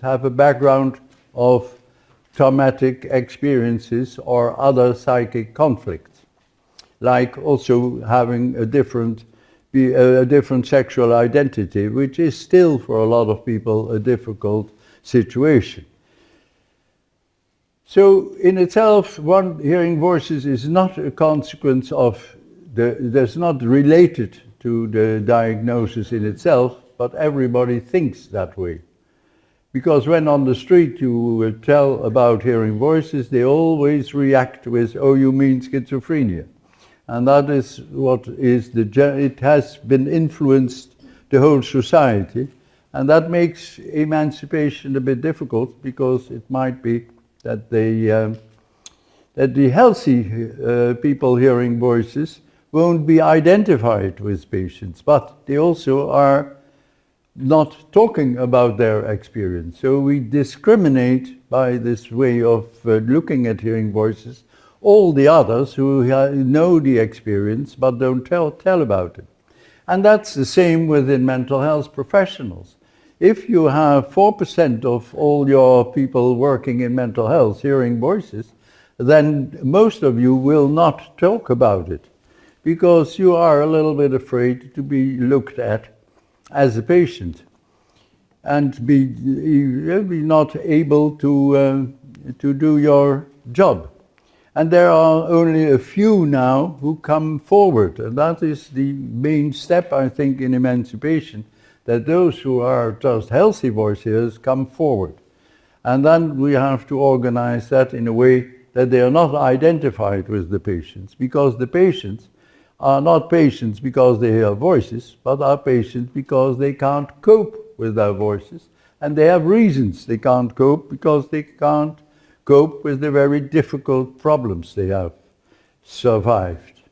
have a background of traumatic experiences or other psychic conflicts, like also having a different sexual identity, which is still for a lot of people a difficult situation. So in itself, one hearing voices is not a consequence of that's not related to the diagnosis in itself, but everybody thinks that way. Because when on the street you tell about hearing voices, they always react with, "Oh, you mean schizophrenia." And that is what is it has been influenced the whole society. And that makes emancipation a bit difficult, because it might be that the healthy people hearing voices won't be identified with patients, but they also are not talking about their experience. So we discriminate by this way of looking at hearing voices all the others who know the experience but don't tell about it. And that's the same within mental health professionals. If you have 4% of all your people working in mental health hearing voices, then most of you will not talk about it, because you are a little bit afraid to be looked at as a patient and be not able to do your job. And there are only a few now who come forward, and that is the main step, I think, in emancipation, that those who are just healthy voice hearers come forward. And then we have to organize that in a way that they are not identified with the patients, because the patients are not patients because they hear voices, but are patients because they can't cope with their voices. And they have reasons they can't cope, because they can't cope with the very difficult problems they have survived.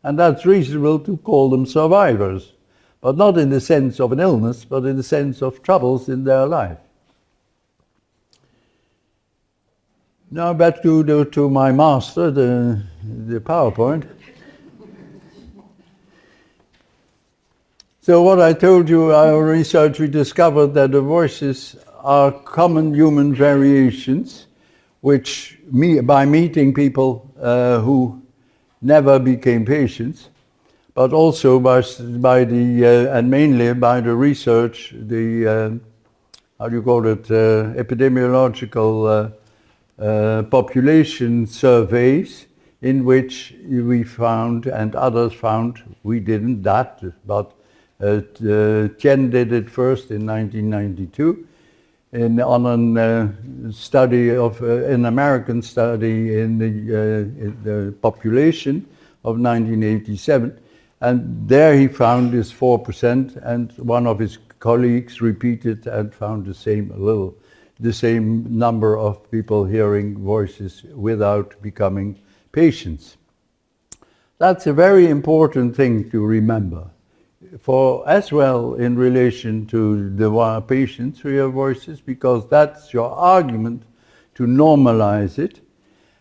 And that's reasonable to call them survivors, but not in the sense of an illness, but in the sense of troubles in their life. Now back to my master, the PowerPoint. So what I told you, our research, we discovered that the voices are common human variations, which by meeting people who never became patients, but also by the and mainly by the research, the epidemiological population surveys, in which we found, and others found, we didn't that, but Tien did it first in 1992 on a study of an American study in the population of 1987, and there he found this 4%, and one of his colleagues repeated and found the same number of people hearing voices without becoming patients. That's a very important thing to remember, for as well in relation to the patients who hear voices, because that's your argument to normalize it,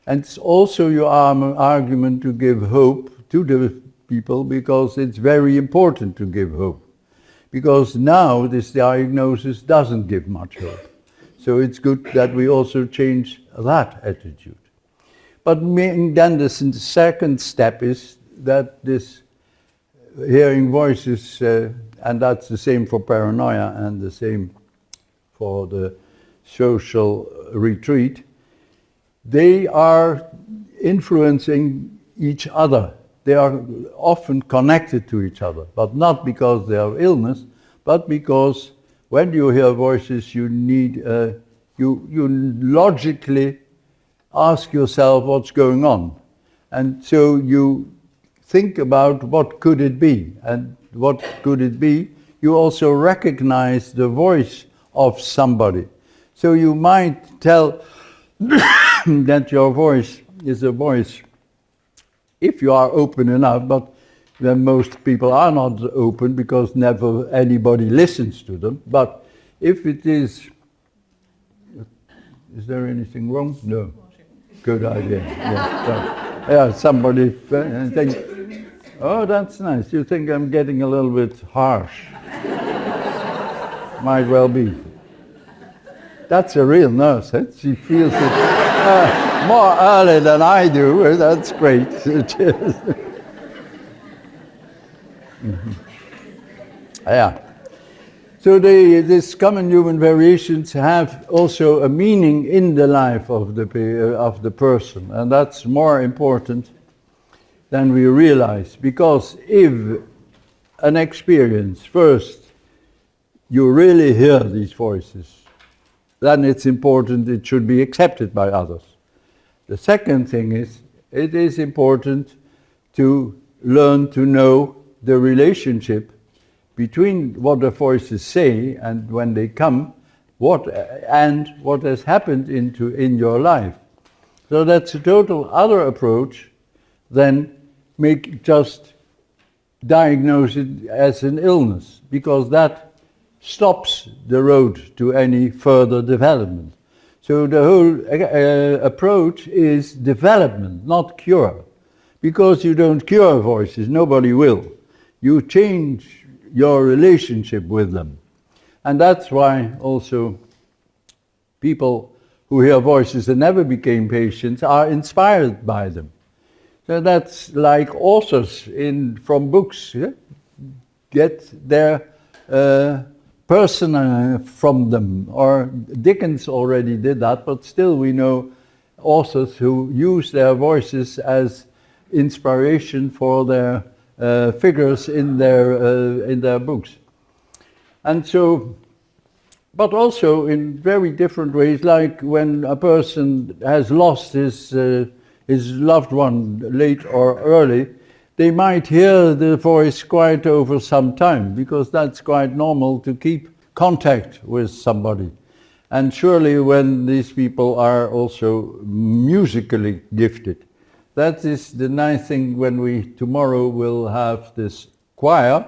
and it's also your argument to give hope to the people, because it's very important to give hope, because now this diagnosis doesn't give much hope. So it's good that we also change that attitude. But then the second step is that this hearing voices, and that's the same for paranoia and the same for the social retreat, they are influencing each other. They are often connected to each other, but not because they are illness, but because when you hear voices, you need you logically ask yourself what's going on, and so you think about what could it be, and what could it be. You also recognize the voice of somebody, so you might tell that your voice is a voice, if you are open enough, but then most people are not open because never anybody listens to them. But if it is there anything wrong? No. Good idea. Yeah, somebody thinks, oh, that's nice. You think I'm getting a little bit harsh. Might well be. That's a real nurse. Eh? She feels it more early than I do. That's great. Yeah. So these common human variations have also a meaning in the life of the person, and that's more important than we realize. Because if an experience, first, you really hear these voices, then it's important it should be accepted by others. The second thing is, it is important to learn to know the relationship between what the voices say and when they come, what has happened in your life. So that's a total other approach than just diagnose it as an illness, because that stops the road to any further development. So the whole approach is development, not cure. Because you don't cure voices, nobody will. You change your relationship with them. And that's why also people who hear voices and never became patients are inspired by them. So that's like authors from books, yeah? Get their persona from them. Or Dickens already did that, but still we know authors who use their voices as inspiration for their figures in their books. And so, but also in very different ways, like when a person has lost his loved one late or early, they might hear the voice quite over some time, because that's quite normal to keep contact with somebody. And surely when these people are also musically gifted. That is the nice thing when we tomorrow will have this choir.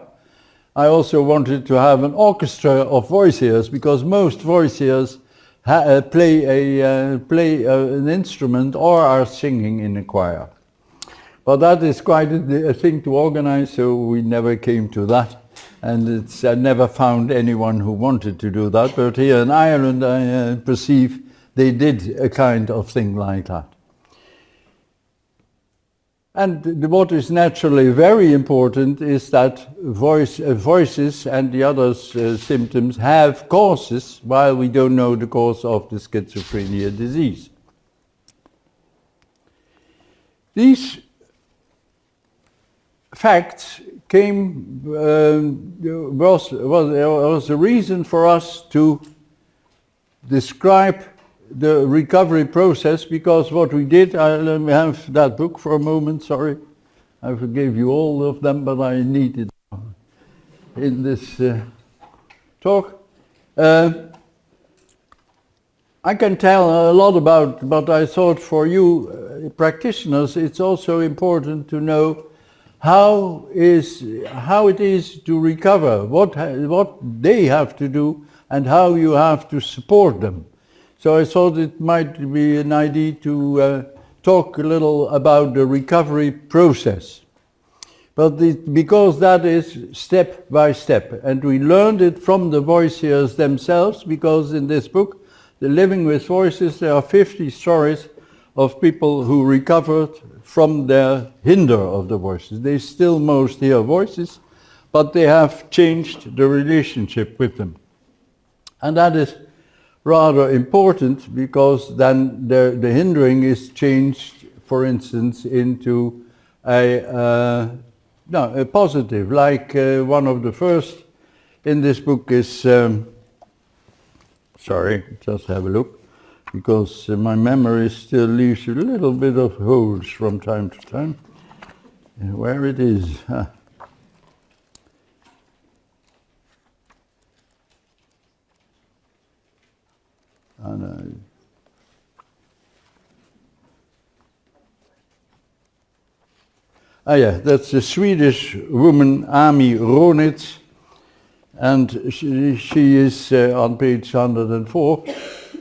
I also wanted to have an orchestra of voice hearers, because most voice hearers play an instrument or are singing in a choir. But that is quite a thing to organize, so we never came to that. And I never found anyone who wanted to do that. But here in Ireland, I perceive they did a kind of thing like that. And what is naturally very important is that voices and the other symptoms have causes, while we don't know the cause of the schizophrenia disease. These facts was a reason for us to describe the recovery process, because what we did, let me have that book for a moment, sorry. I forgave you all of them, but I need it in this talk. I can tell a lot about, but I thought for you practitioners, it's also important to know how it is to recover, what they have to do, and how you have to support them. So I thought it might be an idea to talk a little about the recovery process. But because that is step by step, and we learned it from the voice hearers themselves, because in this book, The Living with Voices, there are 50 stories of people who recovered from their hinder of the voices. They still most hear voices, but they have changed the relationship with them. And that is rather important, because then the hindering is changed, for instance, into a positive. Like one of the first in this book is, sorry, just have a look, because my memory still leaves a little bit of holes from time to time. Where it is. Yeah, that's a Swedish woman, Ami Ronitz, and she is on page 104.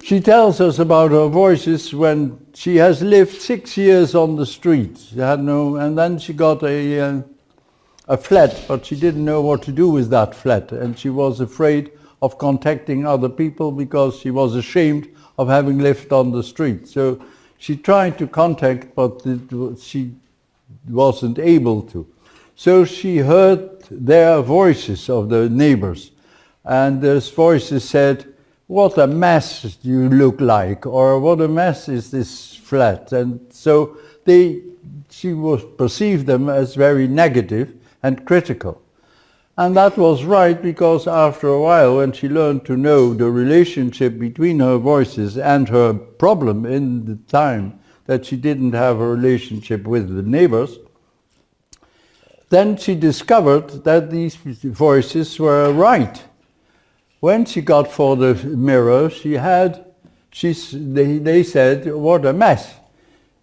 She tells us about her voices when she has lived 6 years on the street. She had and then she got a flat, but she didn't know what to do with that flat, and she was afraid of contacting other people because she was ashamed of having lived on the street. So she tried to contact, but she wasn't able to. So she heard their voices of the neighbors, and those voices said, "What a mess you look like," or "What a mess is this flat." And so she perceived them as very negative and critical. And that was right, because after a while, when she learned to know the relationship between her voices and her problem in the time that she didn't have a relationship with the neighbors, then she discovered that these voices were right. When she got for the mirror, they said, "What a mess."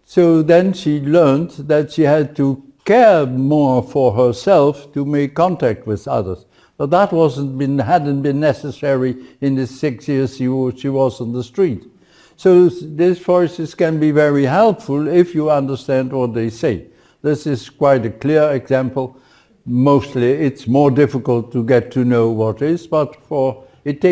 So then she learned that she had to care more for herself to make contact with others. But that hadn't been necessary in the 6 years she was on the street. So these voices can be very helpful if you understand what they say. This is quite a clear example. Mostly it's more difficult to get to know what is, but it takes